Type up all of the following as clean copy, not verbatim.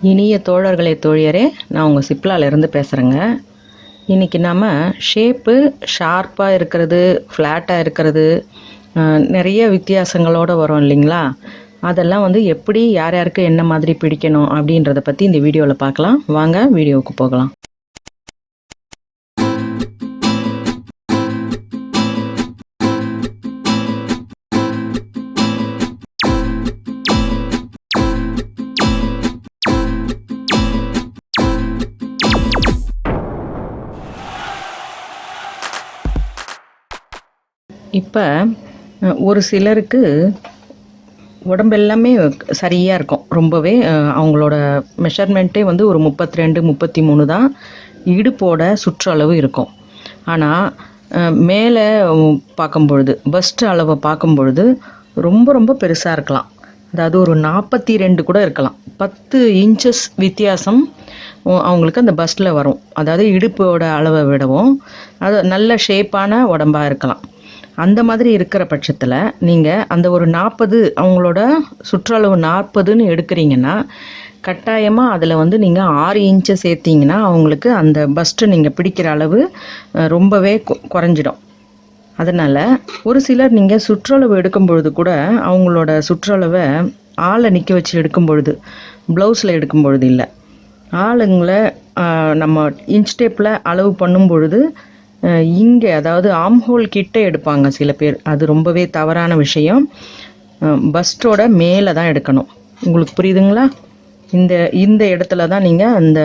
இனிய தோழர்களே தோழியரே, நான் உங்கள் சிப்லாலேருந்து பேசுகிறேங்க. இன்றைக்கி நாம் ஷேப்பு ஷார்ப்பாக இருக்கிறது, ஃப்ளாட்டாக இருக்கிறது, நிறைய வித்தியாசங்களோடு வரும் இல்லைங்களா? அதெல்லாம் எப்படி யார் யாருக்கு என்ன மாதிரி பிடிக்கணும் அப்படின்றத பற்றி இந்த வீடியோவில் பார்க்கலாம். வாங்க வீடியோவுக்கு போகலாம். இப்போ ஒரு சிலருக்கு உடம்பு எல்லாமே சரியாக இருக்கும். ரொம்பவே அவங்களோட மெஷர்மெண்ட்டே ஒரு 32 33 தான் இடுப்போட சுற்றளவு இருக்கும். ஆனால் மேலே பார்க்கும்பொழுது பஸ்ட் அளவை பார்க்கும்பொழுது ரொம்ப ரொம்ப பெருசாக இருக்கலாம். அதாவது ஒரு 42 கூட இருக்கலாம். 10 இன்ச்சஸ் வித்தியாசம் அவங்களுக்கு அந்த பஸ்ட்டில் வரும். அதாவது இடுப்போட அளவை விடவும் அது நல்ல ஷேப்பான உடம்பாக இருக்கலாம். அந்த மாதிரி இருக்கிற பட்சத்தில் நீங்கள் அந்த ஒரு 40 அவங்களோட சுற்றளவு 40ன்னு எடுக்கிறீங்கன்னா கட்டாயமாக அதில் நீங்கள் 6 இன்ச்சை சேர்த்திங்கன்னா அவங்களுக்கு அந்த பஸ்ட்டு நீங்கள் பிடிக்கிற அளவு ரொம்பவே குறைஞ்சிடும். அதனால் ஒரு சிலர் நீங்கள் சுற்றளவு எடுக்கும் பொழுது கூட அவங்களோட சுற்றளவை ஆளை நிற்க வச்சு எடுக்கும் பொழுது, ப்ளவுஸில் எடுக்கும் பொழுது இல்லை, ஆளுங்களை நம்ம இன்ச் டேப்பில் அளவு பண்ணும் பொழுது இங்கே அதாவது ஆம்ஹோல் கிட்ட எடுப்பாங்க சில பேர். அது ரொம்பவே தவறான விஷயம். பஸ்டோட மேலே தான் எடுக்கணும். உங்களுக்கு புரியுதுங்களா? இந்த இந்த இடத்துல தான் நீங்கள் அந்த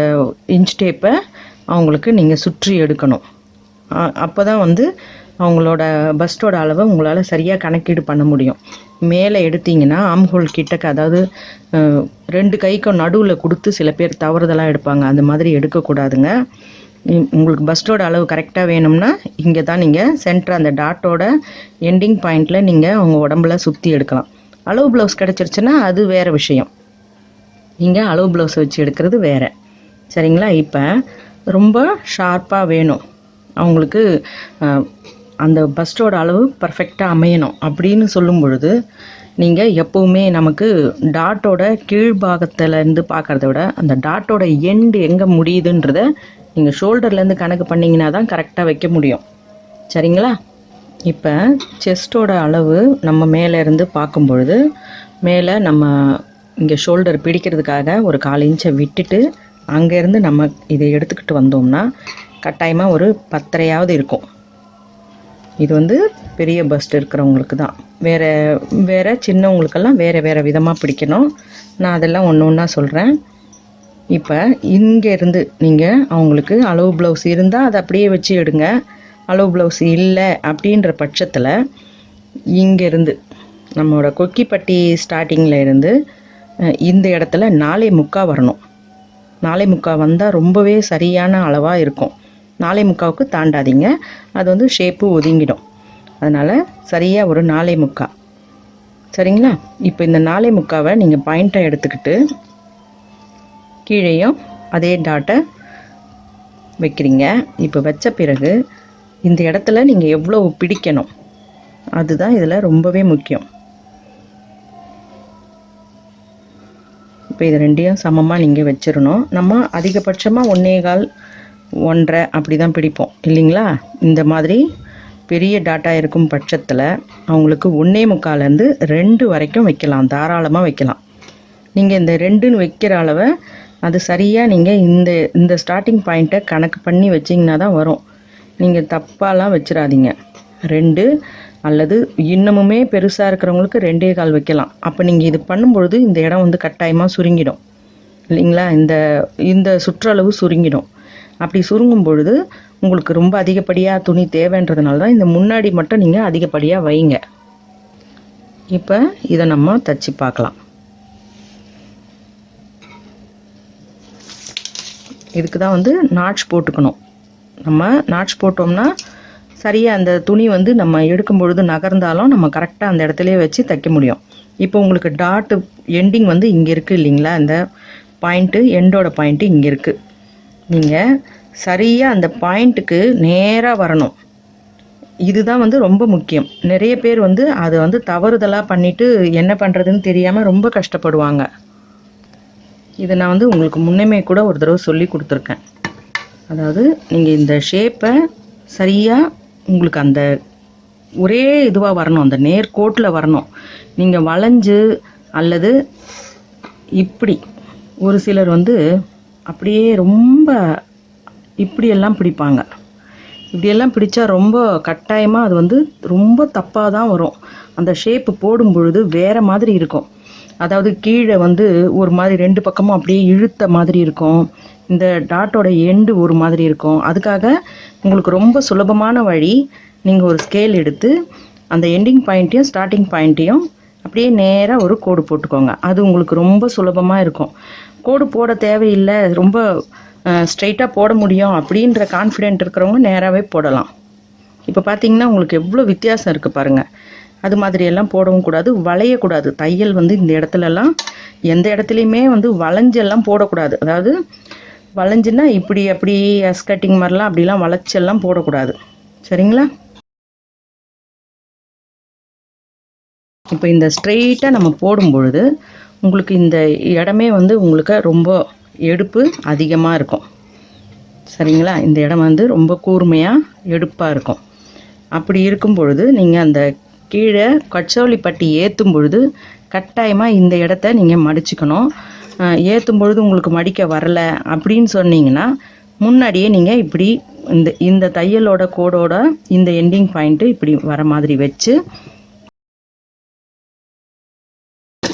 இன்ச் டேப்பை அவங்களுக்கு நீங்கள் சுற்றி எடுக்கணும். அப்போ தான் அவங்களோட பஸ்டோட அளவை உங்களால் சரியாக கணக்கீடு பண்ண முடியும். மேலே எடுத்தீங்கன்னா ஆம்ஹோல் கிட்டக்க, அதாவது 2 கைக்கும் நடுவில் கொடுத்து சில பேர் தவறுதலாக எடுப்பாங்க. அந்த மாதிரி எடுக்கக்கூடாதுங்க. உங்களுக்கு பஸ்டோட அளவு கரெக்டாக வேணும்னா இங்கே தான் நீங்கள் சென்டர் அந்த டாட்டோட எண்டிங் பாயிண்டில் நீங்கள் அவங்க உடம்புல சுற்றி எடுக்கலாம். அளவு ப்ளவுஸ் கிடச்சிருச்சுன்னா அது வேறு விஷயம். நீங்கள் அளவு ப்ளவுஸ் வச்சு எடுக்கிறது வேறு. சரிங்களா? இப்போ ரொம்ப ஷார்ப்பாக வேணும் அவங்களுக்கு, அந்த பஸ்டோட அளவு பர்ஃபெக்டாக அமையணும் அப்படின்னு சொல்லும் பொழுது நீங்கள் எப்போவுமே நமக்கு டாட்டோட கீழ்பாகத்திலேருந்து பார்க்குறத விட அந்த டாட்டோட எண்டு எங்கே முடியுதுன்றத நீங்கள் ஷோல்டர்லேருந்து கணக்கு பண்ணிங்கன்னா தான் கரெக்டாக வைக்க முடியும். சரிங்களா? இப்போ செஸ்டோட அளவு நம்ம மேலேருந்து பார்க்கும் பொழுது மேலே நம்ம இங்கே ஷோல்டர் பிடிக்கிறதுக்காக ஒரு 1/4 இன்ச்சை விட்டுட்டு அங்கேருந்து நம்ம இதை எடுத்துக்கிட்டு வந்தோம்னா கட்டாயமாக ஒரு 10.5 இருக்கும். இது பெரிய பஸ்ட் இருக்கிறவங்களுக்கு தான். வேறு சின்னவங்களுக்கெல்லாம் வேறு விதமாக பிடிக்கணும். நான் அதெல்லாம் ஒன்று ஒன்றா சொல்கிறேன். இப்போ இங்கேருந்து நீங்கள் அவங்களுக்கு அளவு ப்ளவுஸ் இருந்தால் அதை அப்படியே வச்சு எடுங்க. அளவு ப்ளவுஸ் இல்லை அப்படின்ற பட்சத்தில் இங்கேருந்து நம்மளோட கொக்கிப்பட்டி ஸ்டார்டிங்கில் இருந்து இந்த இடத்துல 4.75 வரணும். 4.75 வந்தால் ரொம்பவே சரியான அளவாக இருக்கும். 4.75க்கு தாண்டாதீங்க, அது ஷேப்பு ஒதுங்கிடும். அதனால் சரியாக ஒரு 4.75. சரிங்களா? இப்போ இந்த 4.75வை நீங்கள் பாயிண்ட்டை எடுத்துக்கிட்டு கீழேயும் அதே டாட்டை வைக்கிறீங்க. இப்போ வச்ச பிறகு இந்த இடத்துல நீங்கள் எவ்வளோ பிடிக்கணும் அதுதான் இதில் ரொம்பவே முக்கியம். இப்போ இது ரெண்டையும் சமமாக நீங்கள் வச்சிடணும். நம்ம அதிகபட்சமாக 1.25 1.5 அப்படி தான் பிடிப்போம் இல்லைங்களா? இந்த மாதிரி பெரிய டாட்டா இருக்கும் பட்சத்தில் அவங்களுக்கு 1.25லேருந்து 2 வரைக்கும் வைக்கலாம், தாராளமாக வைக்கலாம். நீங்கள் இந்த 2ன்னு வைக்கிற அளவை அது சரியாக நீங்கள் இந்த ஸ்டார்டிங் பாயிண்ட்டை கணக்கு பண்ணி வச்சிங்கன்னா தான் வரும். நீங்கள் தப்பாலாம் வச்சிடாதீங்க. 2 அல்லது இன்னமுமே பெருசாக இருக்கிறவங்களுக்கு 2.25 வைக்கலாம். அப்போ நீங்கள் இது பண்ணும்பொழுது இந்த இடம் கட்டாயமாக சுருங்கிடும் இல்லைங்களா? இந்த சுற்றளவு சுருங்கிடும். அப்படி சுருங்கும் பொழுது உங்களுக்கு ரொம்ப அதிகப்படியாக துணி தேவைன்றதுனால தான் இந்த முன்னாடி மட்டும் நீங்கள் அதிகப்படியாக வைங்க. இப்போ இதை நம்ம தச்சு பார்க்கலாம். இதுக்கு தான் நாட்ச் போட்டுக்கணும். நம்ம நாட்ச் போட்டோம்னா சரியாக அந்த துணி நம்ம எடுக்கும் பொழுது நகர்ந்தாலும் நம்ம கரெக்டாக அந்த இடத்துலையே வச்சு தைக்க முடியும். இப்போ உங்களுக்கு டாட்டு எண்டிங் இங்கே இருக்குது இல்லைங்களா? இந்த பாயிண்ட்டு எண்டோட பாயிண்ட்டு இங்கே இருக்குது. நீங்கள் சரியாக அந்த பாயிண்ட்டுக்கு நேராக வரணும். இதுதான் ரொம்ப முக்கியம். நிறைய பேர் அதை தவறுதலாக பண்ணிவிட்டு என்ன பண்ணுறதுன்னு தெரியாமல் ரொம்ப கஷ்டப்படுவாங்க. இதை நான் வந்து உங்களுக்கு முன்னமே கூட ஒரு தடவை சொல்லி கொடுத்துருக்கேன். அதாவது நீங்கள் இந்த ஷேப்பை சரியாக உங்களுக்கு அந்த ஒரே இதுவாக வரணும், அந்த நேர்கோட்டில் வரணும். நீங்கள் வளைஞ்சு அல்லது இப்படி ஒரு சிலர் வந்து அப்படியே ரொம்ப இப்படியெல்லாம் பிடிப்பாங்க. இப்படியெல்லாம் பிடிச்சா ரொம்ப கட்டாயமாக அது வந்து ரொம்ப தப்பாக தான் வரும். அந்த ஷேப்பு போடும் பொழுது வேறு மாதிரி இருக்கும். அதாவது கீழே வந்து ஒரு மாதிரி 2 பக்கமும் அப்படியே இழுத்த மாதிரி இருக்கும். இந்த டாட்டோட எண்டு ஒரு மாதிரி இருக்கும். அதுக்காக உங்களுக்கு ரொம்ப சுலபமான வழி, நீங்கள் ஒரு ஸ்கேல் எடுத்து அந்த எண்டிங் பாயிண்ட்டையும் ஸ்டார்டிங் பாயிண்ட்டையும் அப்படியே நேராக ஒரு கோடு போட்டுக்கோங்க. அது உங்களுக்கு ரொம்ப சுலபமாக இருக்கும். கோடு போட தேவையில்லை, ரொம்ப ஸ்ட்ரைட்டாக போட முடியும் அப்படின்ற கான்ஃபிடென்ட் இருக்கிறவங்க நேராகவே போடலாம். இப்போ பார்த்தீங்கன்னா உங்களுக்கு எவ்வளோ வித்தியாசம் இருக்குது பாருங்கள். அது மாதிரியெல்லாம் போடவும் கூடாது, வளையக்கூடாது. தையல் வந்து இந்த இடத்துலலாம் எந்த இடத்துலையுமே வந்து வளைஞ்செல்லாம் போடக்கூடாது. அதாவது வளைஞ்சுன்னா இப்படி அப்படி எஸ் கட்டிங் மாதிரிலாம் அப்படிலாம் வளைச்செல்லாம் போடக்கூடாது. சரிங்களா? இப்போ இந்த ஸ்ட்ரெயிட்டாக நம்ம போடும் பொழுது உங்களுக்கு இந்த இடமே வந்து உங்களுக்கு ரொம்ப எடுப்பு அதிகமாக இருக்கும். சரிங்களா? இந்த இடம் வந்து ரொம்ப கூர்மையாக எடுப்பாக இருக்கும். அப்படி இருக்கும் பொழுது நீங்கள் அந்த கீழே கட்சோலி பட்டி ஏற்றும் பொழுது கட்டாயமாக இந்த இடத்த நீங்கள் மடிச்சுக்கணும். ஏற்றும் பொழுது உங்களுக்கு மடிக்க வரலை அப்படின்னு சொன்னீங்கன்னா முன்னாடியே நீங்கள் இப்படி இந்த தையலோட கோடோட இந்த எண்டிங் பாயிண்ட்டு இப்படி வர மாதிரி வச்சு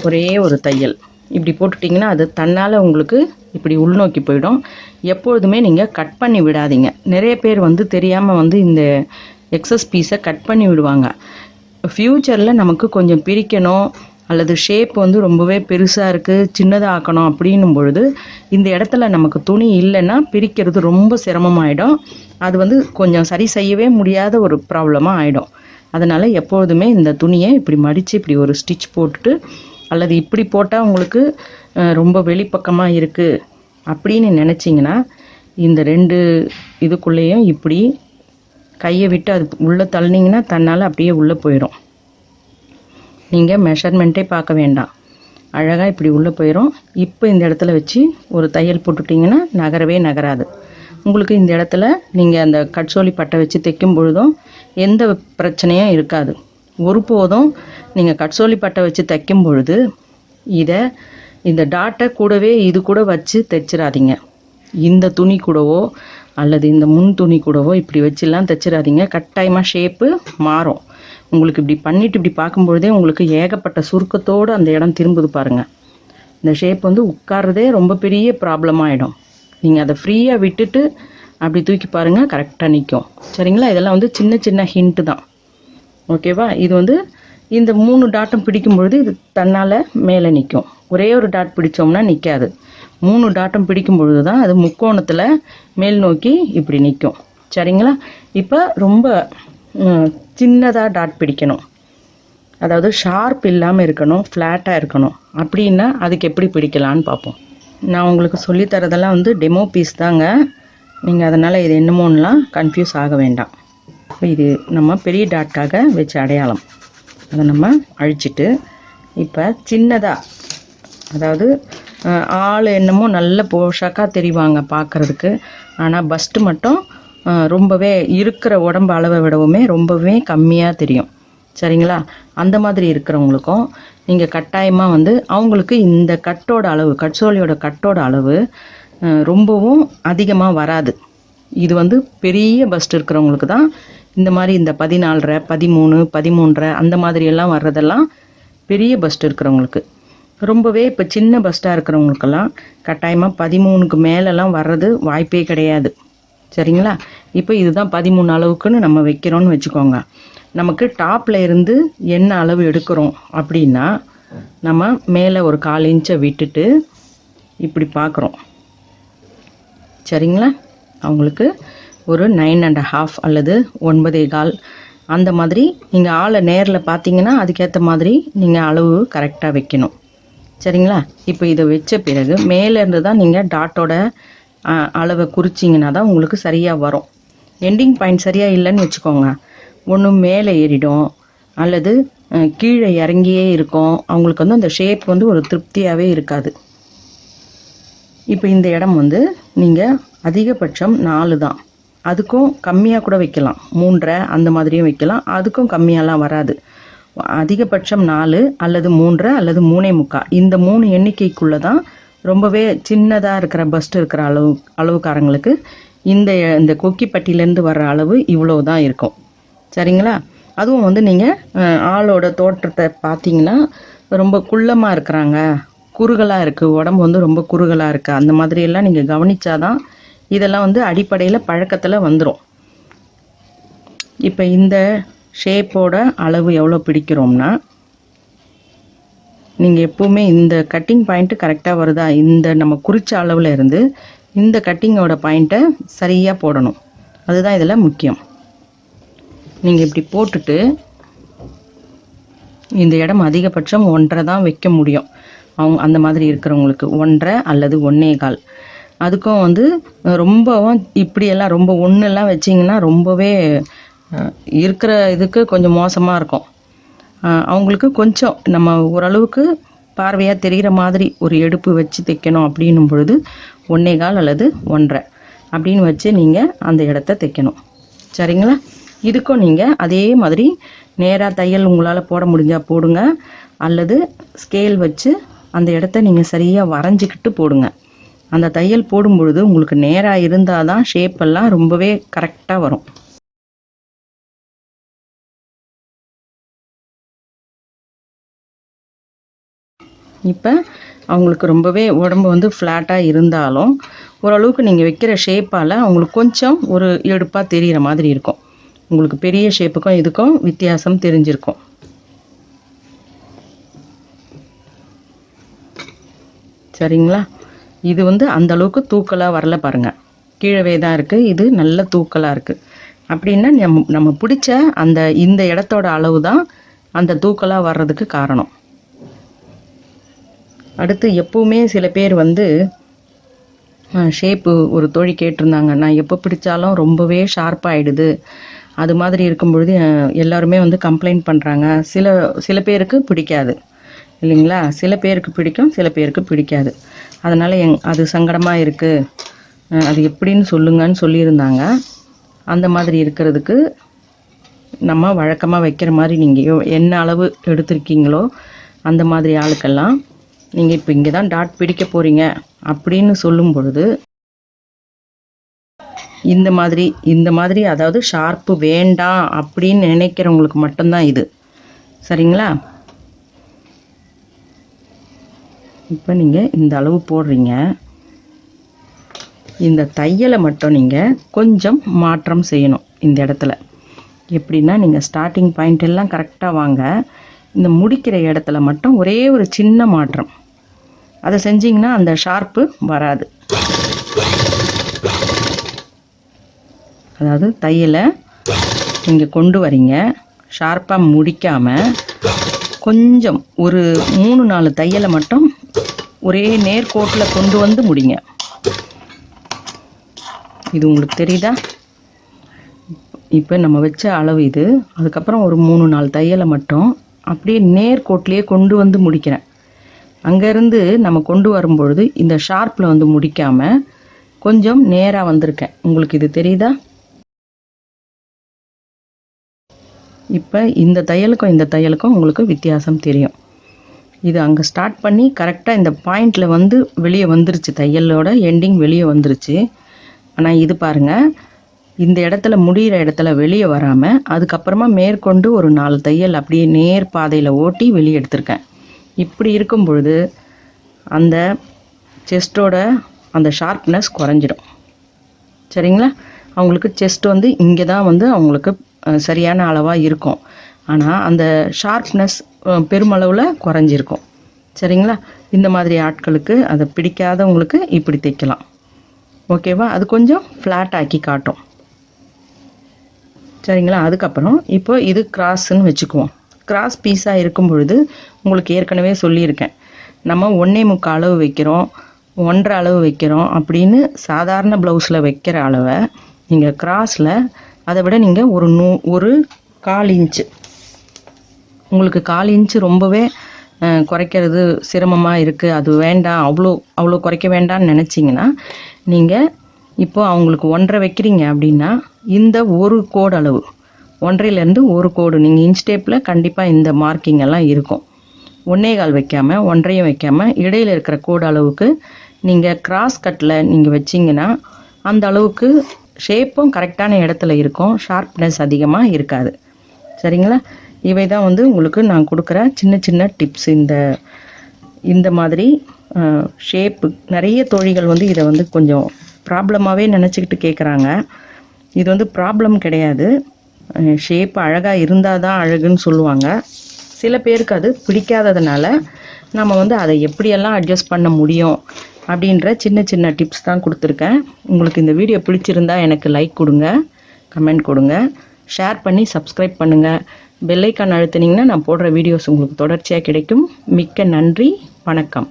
ஒரே ஒரு தையல் இப்படி போட்டுட்டிங்கன்னா அது தன்னால் உங்களுக்கு இப்படி உள்நோக்கி போயிடும். எப்பொழுதுமே நீங்கள் கட் பண்ணி விடாதீங்க. நிறைய பேர் வந்து தெரியாமல் வந்து இந்த எக்ஸஸ் பீஸை கட் பண்ணி விடுவாங்க. ஃப்யூச்சரில் நமக்கு கொஞ்சம் பிரிக்கணும் அல்லது ஷேப் வந்து ரொம்பவே பெருசாக இருக்குது, சின்னதாக ஆக்கணும் அப்படின்னும் பொழுது இந்த இடத்துல நமக்கு துணி இல்லைன்னா பிரிக்கிறது ரொம்ப சிரமமாயிடும். அது வந்து கொஞ்சம் சரி செய்யவே முடியாத ஒரு ப்ராப்ளமாக ஆகிடும். அதனால் எப்பொழுதுமே இந்த துணியை இப்படி மடித்து இப்படி ஒரு ஸ்டிச் போட்டுட்டு அல்லது இப்படி போட்டால் உங்களுக்கு ரொம்ப வெளிப்பக்கமாக இருக்குது அப்படின்னு நினச்சிங்கன்னா இந்த 2 இதுக்குள்ளேயும் இப்படி கையை விட்டு அது உள்ளே தள்ளினீங்கன்னா தன்னால் அப்படியே உள்ளே போயிடும். நீங்கள் மெஷர்மெண்ட்டே பார்க்க வேண்டாம், அழகாக இப்படி உள்ளே போயிடும். இப்போ இந்த இடத்துல வச்சு ஒரு தையல் போட்டுட்டிங்கன்னா நகரவே நகராது. உங்களுக்கு இந்த இடத்துல நீங்கள் அந்த கட்சோலி பட்டை வச்சு தைக்கும் பொழுதும் எந்த பிரச்சனையும் இருக்காது. ஒருபோதும் நீங்கள் கட்சோலி பட்டை வச்சு தைக்கும் பொழுது இந்த டாட்டை கூடவே இது கூட வச்சு தைச்சிடாதீங்க. இந்த துணி கூடவோ அல்லது இந்த முன் துணி கூடவோ இப்படி வச்சுலாம் தைச்சிடாதீங்க. கட்டாயமாக ஷேப்பு மாறும். உங்களுக்கு இப்படி பண்ணிவிட்டு இப்படி பார்க்கும்பொழுதே உங்களுக்கு ஏகப்பட்ட சுருக்கத்தோடு அந்த இடம் திரும்புது பாருங்கள். இந்த ஷேப் வந்து உட்கார்றதே ரொம்ப பெரிய ப்ராப்ளம் ஆகிடும். நீங்கள் அதை ஃப்ரீயாக விட்டுட்டு அப்படி தூக்கி பாருங்கள், கரெக்டாக நிற்கும். சரிங்களா? இதெல்லாம் வந்து சின்ன சின்ன ஹிண்ட்டு தான். ஓகேவா? இது வந்து இந்த 3 டாட்டும் பிடிக்கும் பொழுது இது தன்னால் மேலே நிற்கும். ஒரே ஒரு டாட் பிடிச்சோம்னா நிற்காது. 3 டாட்டும் பிடிக்கும் பொழுது தான் அது முக்கோணத்தில் மேல் நோக்கி இப்படி நிற்கும். சரிங்களா? இப்போ ரொம்ப சின்னதாக டாட் பிடிக்கணும், அதாவது ஷார்ப் இல்லாமல் இருக்கணும், ஃப்ளாட்டாக இருக்கணும். அப்படின்னா அதுக்கு எப்படி பிடிக்கலான்னு பார்ப்போம். நான் உங்களுக்கு சொல்லித்தரதெல்லாம் வந்து டெமோ பீஸ் தாங்க. நீங்கள் அதனால் இது என்னமோன்னெலாம் கன்ஃபியூஸ் ஆக வேண்டாம். இது நம்ம பெரிய டாட்காக வச்ச அடையாளம். அதை நம்ம அழிச்சிட்டு இப்போ சின்னதாக, அதாவது ஆள் என்னமோ நல்ல போஷாக்காக தெரிவாங்க பார்க்குறதுக்கு, ஆனால் பஸ்ட்டு மட்டும் ரொம்பவே இருக்கிற உடம்பு அளவை விடவுமே ரொம்பவே கம்மியாக தெரியும். சரிங்களா? அந்த மாதிரி இருக்கிறவங்களுக்கும் நீங்கள் கட்டாயமாக வந்து அவங்களுக்கு இந்த கட்டோட அளவு, கட்சோலியோட கட்டோட அளவு ரொம்பவும் அதிகமாக வராது. இது வந்து பெரிய பஸ்ட் இருக்கிறவங்களுக்கு தான் இந்த மாதிரி இந்த 14.5, 13, 13.5 அந்த மாதிரியெல்லாம் வர்றதெல்லாம் பெரிய பஸ்ட் இருக்கிறவங்களுக்கு. ரொம்பவே இப்போ சின்ன பஸ்ட்டாக இருக்கிறவங்களுக்கெல்லாம் கட்டாயமாக 13க்கு மேலெல்லாம் வர்றது வாய்ப்பே கிடையாது. சரிங்களா? இப்போ இதுதான் 13 அளவுக்குன்னு நம்ம வைக்கிறோன்னு வச்சுக்கோங்க. நமக்கு டாப்பில் இருந்து என்ன அளவு எடுக்கிறோம் அப்படின்னா நம்ம மேலே ஒரு 1/4 இன்ச்சை விட்டுட்டு இப்படி பார்க்குறோம். சரிங்களா? அவங்களுக்கு ஒரு 9.5 அல்லது 9.25 அந்த மாதிரி நீங்கள் ஆளை நேரில் பார்த்தீங்கன்னா அதுக்கேற்ற மாதிரி நீங்கள் அளவு கரெக்டாக வைக்கணும். சரிங்களா? இப்போ இதை வச்ச பிறகு மேலேருந்து தான் நீங்கள் டாட்டோட அளவை குறிச்சிங்கன்னா தான் உங்களுக்கு சரியாக வரும். எண்டிங் பாயிண்ட் சரியாக இல்லைன்னு வச்சுக்கோங்க, ஒன்று மேலே ஏறிடும் அல்லது கீழே இறங்கியே இருக்கும். அவங்களுக்கு வந்து அந்த ஷேப் வந்து ஒரு திருப்தியாகவே இருக்காது. இப்போ இந்த இடம் வந்து நீங்கள் அதிகபட்சம் 4 தான். அதுக்கும் கம்மியாக கூட வைக்கலாம், 3.5 அந்த மாதிரியும் வைக்கலாம். அதுக்கும் கம்மியாலாம் வராது. அதிகபட்சம் 4 அல்லது 3.5 அல்லது 3.25 இந்த 3 எண்ணிக்கைக்குள்ளே தான் ரொம்பவே சின்னதாக இருக்கிற பஸ்ட் இருக்கிற அளவுக்காரங்களுக்கு இந்த கொக்கிப்பட்டியிலேருந்து வர்ற அளவு இவ்வளோ தான் இருக்கும். சரிங்களா? அதுவும் வந்து நீங்கள் ஆளோட தோற்றத்தை பார்த்தீங்கன்னா ரொம்ப குள்ளமாக இருக்கிறாங்க, குறுகலாக இருக்குது, உடம்பு வந்து ரொம்ப குறுகலாக இருக்குது, அந்த மாதிரியெல்லாம் நீங்கள் கவனித்தாதான் இதெல்லாம் வந்து அடிப்படையில் பழக்கத்தில் வந்துடும். இப்போ இந்த ஷேப்போட அளவு எவ்வளோ பிடிக்கிறோம்னா, நீங்கள் எப்போவுமே இந்த கட்டிங் பாயிண்ட்டு கரெக்டாக வருதா, இந்த நம்ம குறித்த அளவில் இருந்து இந்த கட்டிங்கோட பாயிண்ட்டை சரியாக போடணும். அதுதான் இதில் முக்கியம். நீங்கள் இப்படி போட்டுட்டு இந்த இடம் அதிகபட்சம் 1.5 தான் வைக்க முடியும். அந்த மாதிரி இருக்கிறவங்களுக்கு 1.5 அல்லது 1.25. அதுக்கும் வந்து ரொம்பவும் இப்படியெல்லாம் ரொம்ப ஒன்றெல்லாம் வச்சிங்கன்னா ரொம்பவே இருக்கிற இதுக்கு கொஞ்சம் மோசமாக இருக்கும். அவங்களுக்கு கொஞ்சம் நம்ம ஓரளவுக்கு பார்வையாக தெரிகிற மாதிரி ஒரு எடுப்பு வச்சு தைக்கணும் அப்படின்னும் பொழுது 1.25 அல்லது 1.5 அப்படின்னு வச்சு நீங்கள் அந்த இடத்த தைக்கணும். சரிங்களா? இதுக்கும் நீங்கள் அதே மாதிரி நேராக தையல் உங்களால் போட முடிஞ்சால் போடுங்க, அல்லது ஸ்கேல் வச்சு அந்த இடத்த நீங்கள் சரியாக வரைஞ்சிக்கிட்டு போடுங்க. அந்த தையல் போடும் பொழுது உங்களுக்கு நேராக இருந்தால் தான் ஷேப்பெல்லாம் ரொம்பவே கரெக்டாக வரும். இப்போ அவங்களுக்கு ரொம்பவே உடம்பு வந்து ஃப்ளாட்டாக இருந்தாலும் ஓரளவுக்கு நீங்கள் வைக்கிற ஷேப்பால் அவங்களுக்கு கொஞ்சம் ஒரு எடுப்பாக தெரிகிற மாதிரி இருக்கும். உங்களுக்கு பெரிய ஷேப்புக்கும் இதுக்கும் வித்தியாசம் தெரிஞ்சிருக்கும். சரிங்களா? இது வந்து அந்த அளவுக்கு தூக்கலாக வரல பாருங்கள், கீழவே தான் இருக்குது. இது நல்ல தூக்கலாக இருக்குது. அப்படின்னா நம்ம பிடிச்ச இந்த இடத்தோட அளவு தான் அந்த தூக்கலாக வர்றதுக்கு காரணம். அடுத்து எப்பவுமே சில பேர் வந்து ஷேப்பு ஒரு தோழி கேட்டிருந்தாங்க, நான் எப்போ பிடிச்சாலும் ரொம்பவே ஷார்ப்பாகிடுது, அது மாதிரி இருக்கும் பொழுது எல்லாருமே வந்து கம்ப்ளைண்ட் பண்ணுறாங்க. சில பேருக்கு பிடிக்காது இல்லைங்களா? சில பேருக்கு பிடிக்கும், சில பேருக்கு பிடிக்காது. அதனால் அது சங்கடமாக இருக்குது, அது எப்படின்னு சொல்லுங்கன்னு சொல்லியிருந்தாங்க. அந்த மாதிரி இருக்கிறதுக்கு நம்ம வழக்கமாக வைக்கிற மாதிரி நீங்கள் என்ன அளவு எடுத்திருக்கீங்களோ அந்த மாதிரி ஆளுக்கெல்லாம் நீங்கள் இப்போ இங்கே தான் டாட் பிடிக்க போகிறீங்க அப்படின்னு சொல்லும் பொழுது இந்த மாதிரி அதாவது ஷார்ப்பு வேண்டாம் அப்படின்னு நினைக்கிறவங்களுக்கு மட்டும்தான் இது. சரிங்களா? இப்போ நீங்கள் இந்த அளவு போடுறீங்க. இந்த தையலை மட்டும் நீங்கள் கொஞ்சம் மாற்றம் செய்யணும் இந்த இடத்துல. எப்படின்னா, நீங்கள் ஸ்டார்டிங் பாயிண்ட் எல்லாம் கரெக்டாக வாங்க, இந்த முடிக்கிற இடத்துல மட்டும் ஒரே ஒரு சின்ன மாற்றம், அதை செஞ்சிங்கன்னா அந்த ஷார்ப்பு வராது. அதாவது தையலை நீங்கள் கொண்டு வரீங்க, ஷார்ப்பாக முடிக்காமல் கொஞ்சம் ஒரு 3-4 தையலை மட்டும் ஒரே நேர்கோட்டில் கொண்டு வந்து முடிங்க. இது உங்களுக்கு தெரியுதா? இப்போ நம்ம வச்ச அளவு இது. அதுக்கப்புறம் ஒரு 3-4 தையலை மட்டும் அப்படியே நேர்கோட்டிலேயே கொண்டு வந்து முடிக்கிறேன். அங்கேருந்து நம்ம கொண்டு வரும்பொழுது இந்த ஷார்ப்பில் வந்து முடிக்காமல் கொஞ்சம் நேராக வந்திருக்கேன். உங்களுக்கு இது தெரியுதா? இப்போ இந்த தையலுக்கும் உங்களுக்கு வித்தியாசம் தெரியும். இது அங்கே ஸ்டார்ட் பண்ணி கரெக்டாக இந்த பாயிண்டில் வந்து வெளியே வந்துருச்சு, தையலோட எண்டிங் வெளியே வந்துருச்சு. ஆனால் இது பாருங்கள், இந்த இடத்துல முடிகிற இடத்துல வெளியே வராமல் அதுக்கப்புறமா மேற்கொண்டு ஒரு 4 தையல் அப்படியே நேர் பாதையில் ஓட்டி வெளியே எடுத்திருக்கேன். இப்படி இருக்கும் பொழுது அந்த செஸ்ட்டோட அந்த ஷார்ப்னஸ் குறைஞ்சிடும். சரிங்களா? அவங்களுக்கு செஸ்ட் வந்து இங்கே தான் வந்து அவங்களுக்கு சரியான அளவாக இருக்கும், ஆனால் அந்த ஷார்ப்னஸ் பெருமளவில் குறைஞ்சிருக்கும். சரிங்களா? இந்த மாதிரி ஆட்களுக்கு அதை பிடிக்காதவங்களுக்கு இப்படி தைக்கலாம். ஓகேவா? அது கொஞ்சம் ஃப்ளாட் ஆக்கி காட்டும். சரிங்களா? அதுக்கப்புறம் இப்போ இது கிராஸ்ன்னு வச்சுக்குவோம். கிராஸ் பீஸாக இருக்கும் பொழுது உங்களுக்கு ஏற்கனவே சொல்லியிருக்கேன், நம்ம 1.25 அளவு வைக்கிறோம், 1.5 அளவு வைக்கிறோம் அப்படின்னு சாதாரண ப்ளவுஸில் வைக்கிற அளவை நீங்கள் கிராஸில் அதை விட நீங்கள் ஒரு 1/4 இன்ச்சு, உங்களுக்கு 1/4 இன்ச்சு ரொம்பவே குறைக்கிறது சிரமமாக இருக்குது, அது வேண்டாம், அவ்வளோ குறைக்க வேண்டாம்னு நினச்சிங்கன்னா நீங்கள் இப்போ அவங்களுக்கு 1.5 வைக்கிறீங்க அப்படின்னா இந்த ஒரு கோடு அளவு 1.5லேருந்து ஒரு கோடு நீங்கள் இன்ச் டேப்பில் கண்டிப்பாக இந்த மார்க்கிங் எல்லாம் இருக்கும். 1.25 வைக்காமல் 1.5 வைக்காமல் இடையில் இருக்கிற கோடு அளவுக்கு நீங்கள் கிராஸ் கட்டில் நீங்கள் வச்சிங்கன்னா அந்த அளவுக்கு ஷேப்பும் கரெக்டான இடத்துல இருக்கும், ஷார்ப்னஸ் அதிகமாக இருக்காது. சரிங்களா? இவை தான் வந்து உங்களுக்கு நான் கொடுக்குற சின்ன சின்ன டிப்ஸ். இந்த மாதிரி ஷேப்பு நிறைய தோழிகள் வந்து இதை வந்து கொஞ்சம் ப்ராப்ளமாகவே நினச்சிக்கிட்டு கேட்குறாங்க. இது வந்து ப்ராப்ளம் கிடையாது. ஷேப் அழகாக இருந்தால் தான் அழகுன்னு சொல்லுவாங்க. சில பேருக்கு அது பிடிக்காததுனால நம்ம வந்து அதை எப்படியெல்லாம் அட்ஜஸ்ட் பண்ண முடியும் அப்படின்ற சின்ன சின்ன டிப்ஸ் தான் கொடுத்துருக்கேன். உங்களுக்கு இந்த வீடியோ பிடிச்சிருந்தா எனக்கு லைக் கொடுங்க, கமெண்ட் கொடுங்க, ஷேர் பண்ணி சப்ஸ்கிரைப் பண்ணுங்கள். பெல் ஐக்கான் அழுத்தினீங்கன்னா நான் போடுற வீடியோஸ் உங்களுக்கு தொடர்ச்சியாக கிடைக்கும். மிக்க நன்றி. வணக்கம்.